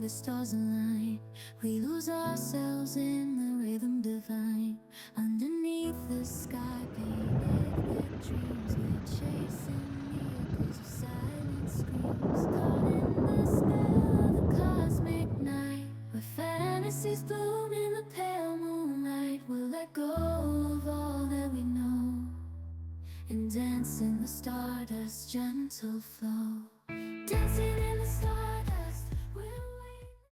the stars align. We lose ourselves in the rhythm divine. Underneath the sky painted with dreams, we're chasing the echoes of silent screams. Caught in the spell of the cosmic night, where fantasies bloom in the pale moonlight. We'll let go of all that we know and dance in the stardust's gentle flow. Dancing